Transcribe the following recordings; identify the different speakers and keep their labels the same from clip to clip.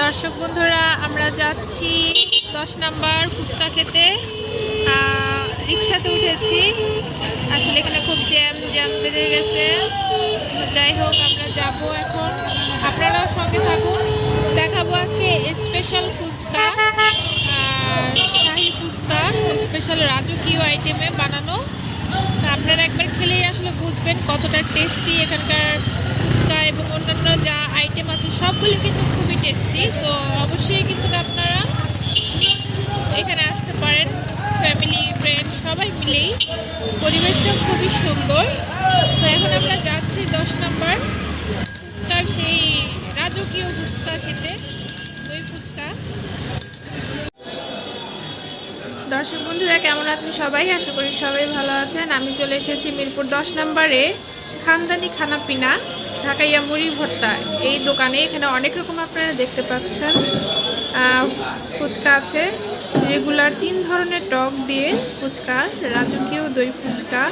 Speaker 1: দর্শক বন্ধুরা, আমরা যাচ্ছি 10 নাম্বার ফুচকা খেতে। রিক্সাতে উঠেছি। আসলে এখানে খুব জ্যাম বেঁধে গেছে। যাই হোক, আমরা যাব এখন। আপনারাও সঙ্গে থাকুন। দেখাবো আজকে স্পেশাল ফুচকা, শাহী ফুচকা, স্পেশাল রাজকীয় আইটেমে বানানো। আপনারা একবার খেলেই আসলে বুঝবেন কতটা টেস্টি এখানকার ফুচকা এবং অন্যান্য যা আইটেম আছে সবগুলি কিন্তু খুবই টেস্টি। তো অবশ্যই কিন্তু আপনারা এখানে আসতে পারেন, ফ্যামিলি ফ্রেন্ড সবাই মিলেই। পরিবেশটা খুবই সুন্দর। তো এখন আমরা যাচ্ছি 10 নম্বর ফুচকার সেই রাজকীয় ফুচকা খেতে, দই ফুচকা। দর্শক বন্ধুরা, কেমন আছেন সবাই? আশা করি সবাই ভালো আছেন। আমি চলে এসেছি মিরপুর 10 নম্বরে খানদানি খানাপিনা ঢাকাইয়া মুড়ি ভর্তা এই দোকানে। এখানে অনেক রকম আপনারা দেখতে পাচ্ছেন ফুচকা আছে, রেগুলার 3 ধরনের টক দিয়ে ফুচকা, রাজকীয় দই ফুচকা,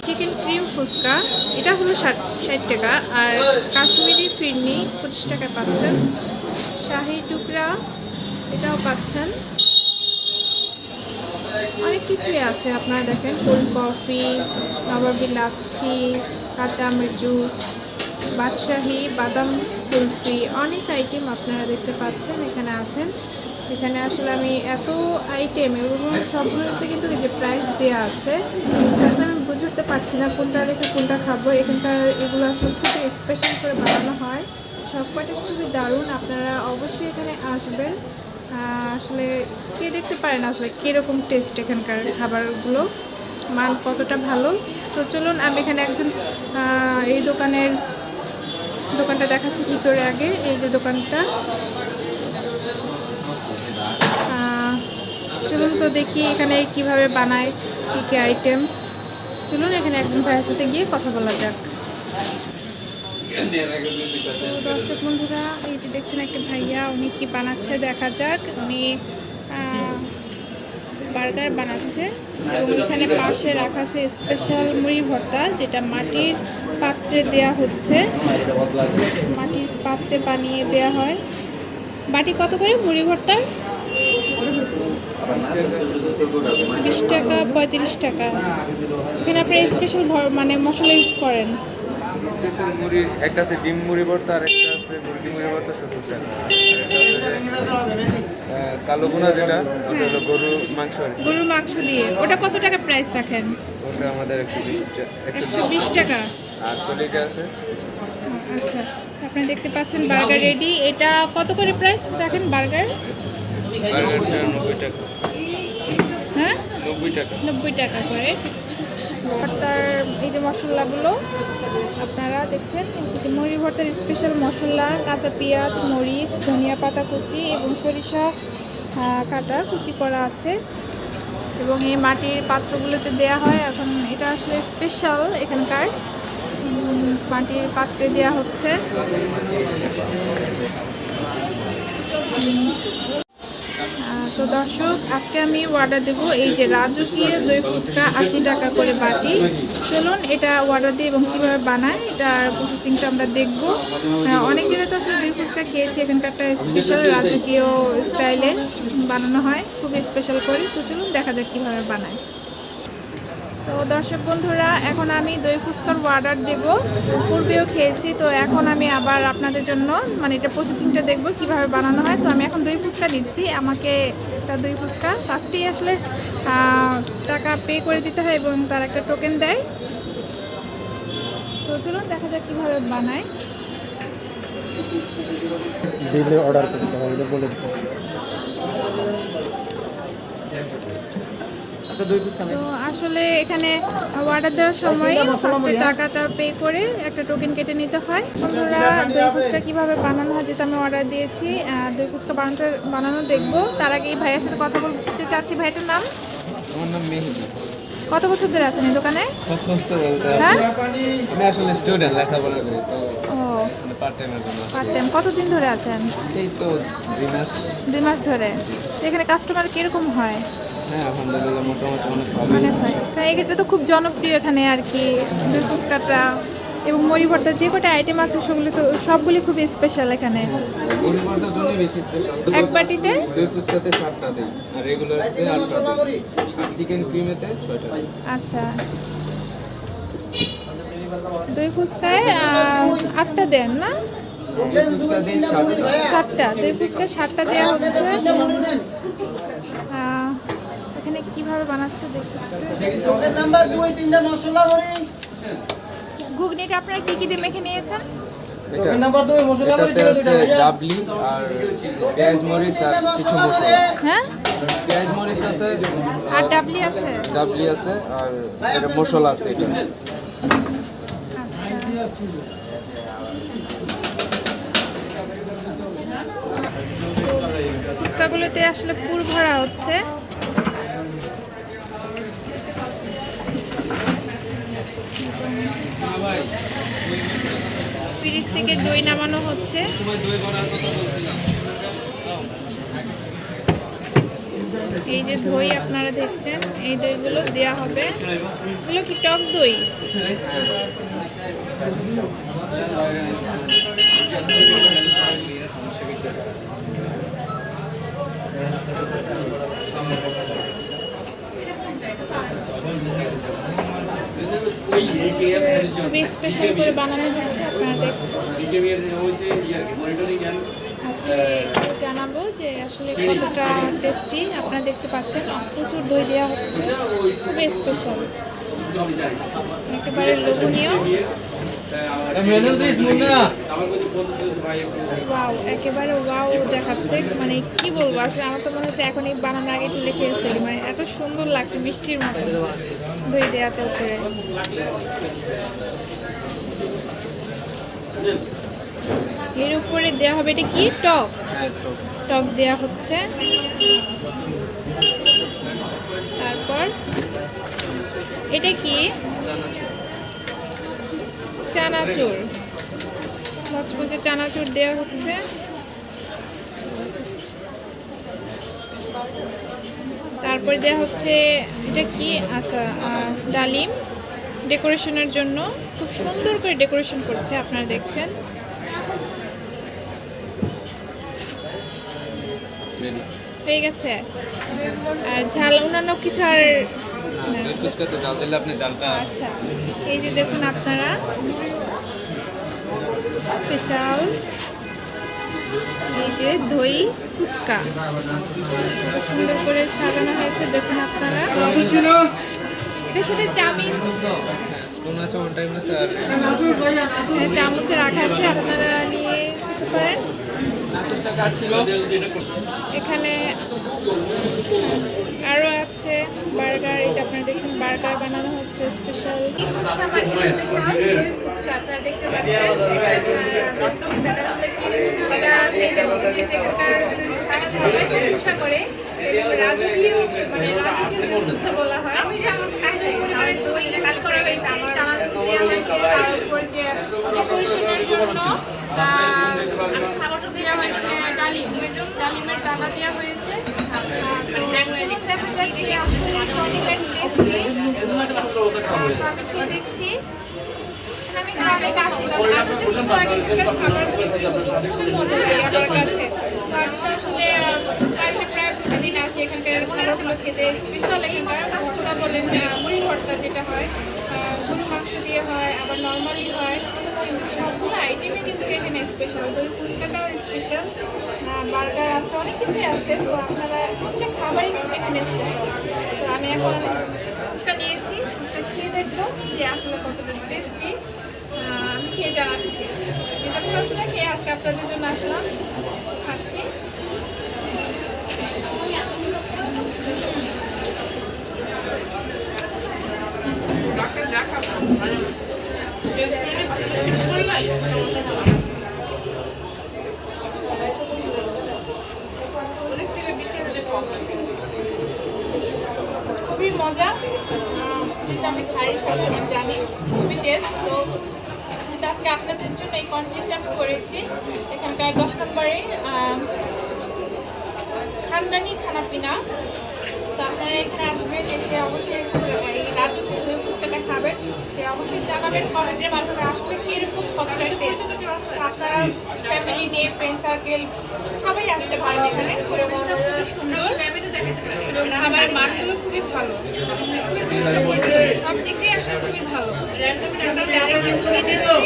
Speaker 1: চিকেন ক্রিম ফুচকা, এটা হলো 60 টাকা, আর কাশ্মীরি ফিরনি 25 টাকায় পাচ্ছেন। শাহী টুকরা এটাও পাচ্ছেন। অনেক কিছুই আছে, আপনারা দেখেন কোল্ড কফি, নবাবী লাচ্ছি, কাঁচা আমের জুস, বাদশাহী, বাদাম কুলফি, অনেক আইটেম আপনারা দেখতে পাচ্ছেন এখানে আছেন। এখানে আসলে আমি এত আইটেম এবং সবগুলোতে কিন্তু এই যে প্রাইস দেওয়া আছে, আসলে আমি বুঝতে পারছি না কোনটা রেখে কোনটা খাবো। এখানকার এগুলো আসলে খুবই স্পেশাল করে বানানো হয়, সবকটা খুবই দারুণ। আপনারা অবশ্যই এখানে আসবেন, আসলে কে দেখতে পারেন আসলে কীরকম টেস্ট এখানকার খাবারগুলো, মান কতটা ভালো। তো চলুন, আমি এখানে একজন এই দোকানটা দেখাচ্ছি ভিতরে। আগে এই যে দোকানটা, চলুন তো দেখি এখানে কিভাবে বানায়, কী কী আইটেম। চলুন এখানে একজন ভাইয়ের সাথে গিয়ে কথা বলা যাক। দর্শক বন্ধুরা, এই যে দেখছেন একটা ভাইয়া, উনি কি বানাচ্ছে দেখা যাক। উনি বার্গার বানাচ্ছে এবং এখানে পাশে রাখা আছে স্পেশাল মুড়ি ভর্তা, যেটা মাটির পাত্রে দেয়া হচ্ছে। মাটির পাত্রে বানিয়ে দেয়া হয়। বাটি কত করে মুড়ি ভর্তার? 20 টাকা, 35 টাকা। এখানে আপনারা স্পেশাল মানে মশলা ইউজ করেন।
Speaker 2: স্পেশাল মুড়ি একটা আছে ডিম মুড়ি ভর্তা, আর একটা আছে মুরগি মুড়ি ভর্তা 70 টাকা। কালো গুনা যেটা, ওটা হলো গরুর
Speaker 1: মাংস দিয়ে। ওটা কত টাকা প্রাইস রাখেন?
Speaker 2: ওটা আমাদের
Speaker 1: 120 টাকা।
Speaker 2: আর কলিজা আছে।
Speaker 1: আচ্ছা, আপনারা দেখতে পাচ্ছেন বার্গার রেডি। এটা কত করে প্রাইস রাখেন বার্গার?
Speaker 2: বার্গারটা 90 টাকা।
Speaker 1: হ্যাঁ,
Speaker 2: 90
Speaker 1: টাকা করে। ভর্তার এই যে মশলাগুলো আপনারা দেখছেন, মুড়ি ভর্তার স্পেশাল মশলা, কাঁচা পেঁয়াজ, মরিচ, ধনিয়া পাতা কুচি এবং সরিষা কাটা কুচি করা আছে এবং এই মাটির পাত্রগুলোতে দেয়া হয়। এখন এটা আসলে স্পেশাল এখানকার, মাটির পাত্রে দেয়া হচ্ছে। তো দর্শক, আজকে আমি অর্ডার দেবো এই যে রাজকীয় দই ফুচকা, 80 টাকা করে বাটি। চলুন এটা অর্ডার দিই এবং কীভাবে বানায় এটার প্রসেসিংটা আমরা দেখব। অনেক জায়গায় তো আসলে দই ফুচকা খেয়েছি, এখানকারটা স্পেশাল রাজকীয় স্টাইলে বানানো হয়, খুবই স্পেশাল করি। তো চলুন দেখা যাক কীভাবে বানায়। তো দর্শক বন্ধুরা, এখন আমি দই ফুচকার অর্ডার দেব। পূর্বেও খেয়েছি, তো এখন আমি আবার আপনাদের জন্য মানে এটা প্রসেসিংটা দেখবো কীভাবে বানানো হয়। তো আমি এখন দই ফুচকা দিচ্ছি। আমাকে একটা দই ফুচকা ফার্স্টেই আসলে টাকা পে করে দিতে হয় এবং তার একটা টোকেন দেয়। তো চলুন দেখা যাক কীভাবে বানায়।
Speaker 2: দিলে অর্ডার করতে হবে বলে দিতে।
Speaker 1: তো আসলে এখানে অর্ডার দেওয়ার সময় ফার্স্টে টাকাটা পে করে একটা টোকেন কেটে নিতে হয়। বন্ধুরা, দই ফুচকা কীভাবে বানানো হয়, যেটা আমি অর্ডার দিয়েছি, দই ফুচকা বানানো দেখবো। তার আগে এই ভাইয়ের সাথে কথা বলতে চাচ্ছি। ভাইটার নাম?
Speaker 2: আমার নাম মেহেদি।
Speaker 1: কত বছর ধরে আছেন এই দোকানে?
Speaker 2: হ্যাঁ, আমি আসলে স্টুডেন্ট, লেখাপড়া করি, তো
Speaker 1: ও
Speaker 2: পার্ট টাইমের জন্য।
Speaker 1: Part time. কতদিন ধরে আছেন?
Speaker 2: এই তো
Speaker 1: 2 মাস ধরে। তো এখানে কাস্টমার কীরকম হয়?
Speaker 2: হ্যাঁ, আলহামদুলিল্লাহ মোটামুটি অনেক ভালো।
Speaker 1: অনেক হয়। তো এক্ষেত্রে তো খুব জনপ্রিয় এখানে আর কি দই ফুচকাটা। এবং মুড়ি ভর্তা যে কটা আইটেম আছে সেগুলো তো সবগুলি খুব স্পেশাল এখানে।
Speaker 2: মুড়ি ভর্তার জন্য বেশি স্পেশাল।
Speaker 1: এক বাটিতে
Speaker 2: দই ফুচকাতে 7টা দেই আর রেগুলারতে 8টা দেই আর চিকেন ক্রিমেতে 6টা দেই।
Speaker 1: আচ্ছা, দই ফুচকায় 8টা দেন না?
Speaker 2: দই ফুচকা দেই 7টা।
Speaker 1: 7টা দই ফুচকা 7টা দেওয়া হচ্ছে। এখানে কিভাবে বানাচ্ছে দেখতে।
Speaker 3: নাম্বার 2 3টা মশলা বড়ি
Speaker 1: ঘুগনিটা আপনারা কি কি দিয়ে মেখে নিয়েছেন?
Speaker 2: এটা
Speaker 3: নাম্বার 2 মশলা বড়ি
Speaker 2: এটাতে
Speaker 3: ছিল দুইটা
Speaker 2: আছে
Speaker 3: ভাইয়া
Speaker 2: ডাবলি আর পেঁয়াজ মরিচ আর কিছু মশলা।
Speaker 1: হ্যাঁ,
Speaker 2: পেঁয়াজ মরিচ আছে,
Speaker 1: আর ডাবলি আছে।
Speaker 2: ডাবলি আছে আর এটা মশলা আছে এটা।
Speaker 1: ফুচকাগুলোতে আসলে পুর ভরা হচ্ছে। ফ্রিজ থেকে দই নামানো হচ্ছে। এই যে দই আপনারা দেখছেন, এই দইগুলো দেয়া হবে। এগুলো কি টক দই? খুবই স্পেশাল করে বানানো হচ্ছে, আপনারা দেখছেন। আজকে একটু জানাবো যে আসলে কতটা টেস্টি। আপনারা দেখতে পাচ্ছেন প্রচুর দই দেওয়া হচ্ছে, খুবই স্পেশাল, একেবারে লোভনীয়। ওয়াও, একেবারে ওয়াও দেখাচ্ছে। মানে কি বলবো, আসলে আমার তো মনে হচ্ছে এখনই বানানোর আগে তুলে খেয়ে ফেলি। মানে এত সুন্দর লাগছে, মিষ্টির মতো দই দেওয়াতে উপরে। এর উপরে দেওয়া হবে এটা কি? টক। টক দেওয়া হচ্ছে। তারপর এটা কি? চানাচুর, মচমচে চানাচুর দেওয়া হচ্ছে। তারপরে দেওয়া হচ্ছে এটা কি? আচ্ছা, ডালিম ডেকোরেশনের জন্য খুব সুন্দর করে ডেকোরেশন করছে, আপনারা দেখছেন। হয়ে গেছে। আর ঝাল অন্যান্য কিছু আর
Speaker 2: জাল দিলে আপনি জালটা।
Speaker 1: আচ্ছা, এই যে দেখুন আপনারা স্পেশাল এই যে দই ফুচকা সুন্দর করে সাজানো হয়েছে, দেখুন আপনারা। এটার সাথে চামিচ,
Speaker 2: স্পুন আছে, ওয়ান টাইম আছে আর
Speaker 1: চামচে রাখা আছে, আপনারা নিয়ে খেতে পারেন। এখানে আরও আছে বার্গার। এই যে আপনারা দেখছেন বার্গার বানানো হচ্ছে স্পেশাল। ফুচকা আপনারা দেখতে পাচ্ছেন। করে রাজকীয়, মানে রাজকীয় ফুচকা বলা হয়। দই মিক্স করা হয়েছে, চানাচুর দেওয়া হয়েছে, তার উপর যে ডেকোরেশনের জন্য দেওয়া হয়েছে ডালিমের দানা দেওয়া হয়েছে। দেখা যায় কি আসলে কতটা টেস্টি। আমি খেয়ে দেখছি, আমি অনেক আসি, কারণ আমি টেস্ট আগে খাবারগুলো কি বলবো, খুবই মজা লাগে আমার কাছে। তো আমি তো আসলে প্রায় প্রতিদিন আসি এখানকার খাবারগুলো খেতে। স্পেশাল এখানকার ভর্তা বলেন, মুড়ি ভর্তা যেটা হয় গরু মাংস দিয়ে হয়, আবার নর্মালি হয়, কিন্তু সবগুলো আইটেমই কিন্তু এখানে স্পেশাল। দই ফুচকাটাও স্পেশাল, বার্গার আছে, অনেক কিছুই আছে। তো আপনারা প্রতিটা খাবারই কিন্তু এখানে স্পেশাল। তো আমি এখন ফুচকা নিয়েছি, ফুচকা খেয়ে দেখবো যে আসলে কতটা টেস্টি। আমি খেয়ে জানাচ্ছি। আমি সবসময় খেয়ে আজকে আপনাদের জন্য আসলাম, খাচ্ছি। খুবই মজা, যেটা আমি খাই সবাই আমি জানি, খুবই টেস্ট। তো যেটা আজকে আপনাদের জন্য এই কন্টেন্টটা আমি করেছি। এখানকার 10 নম্বরে খানদানি খানাপিনা তো আপনারা এখানে আসবেন, এসে অবশ্যই এই রাজু ফুচকাটা খাবেন। সে অবশ্যই জানাবেন কমেন্টের মাধ্যমে আসলে কিরকম কতটার টেস্ট। আপনারা ফ্যামিলি নিয়ে ফ্রেন্ড সার্কেল সবাই আসতে পারেন এখানে। পরিবেশটা খুবই সুন্দর এবং খাবারের মানগুলো খুবই ভালো, খুবই সব দিক দিয়ে আসলে খুবই ভালো। আমরা আরেকজন ঘুরে দিচ্ছি।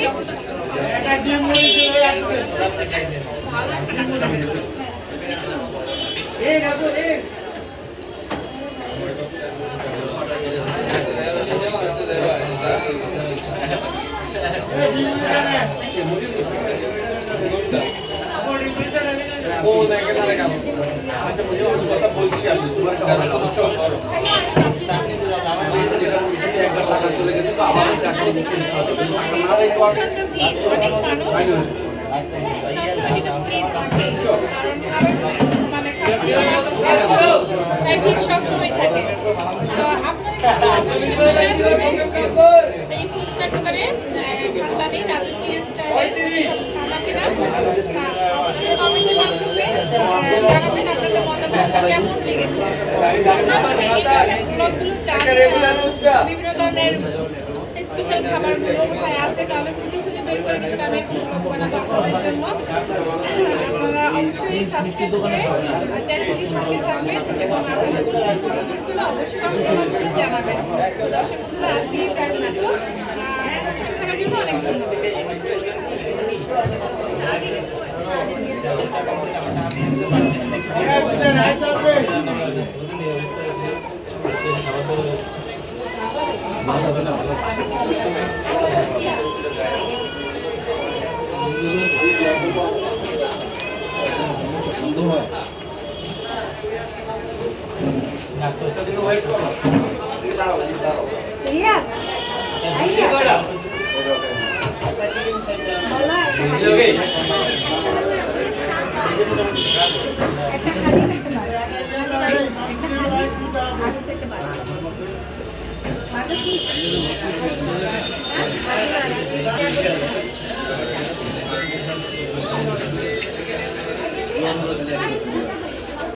Speaker 1: সবসময় থাকে। তো আপনারা অবশ্যই চলে আসবেন এই ফুচকার দোকানে। ভালো নেই রাজকীয় স্টাইলে খানা কিনা অবশ্যই কমেন্টের মাধ্যমে জানাবেন আপনাদের মতামতটা কেমন লেগেছে। ব্লগগুলো চান বিভিন্ন ধরনের স্পেশাল খাবারগুলো কোথায় আছে তাহলে খুঁজে খুঁজে বের করে কিন্তু আমি একটা ব্লগ বানাবো আপনাদের জন্য। আপনারা অবশ্যই সাবস্ক্রাইব করে চ্যানেলটির সাথে থাকবেন এবং আপনাদের মতামতগুলো অবশ্যই কমেন্টের মাধ্যমে জানাবেন। তো দর্শক বন্ধুরা আজকে এই প্রার্থনাটু থাকার জন্য অনেক ধন্যবাদ।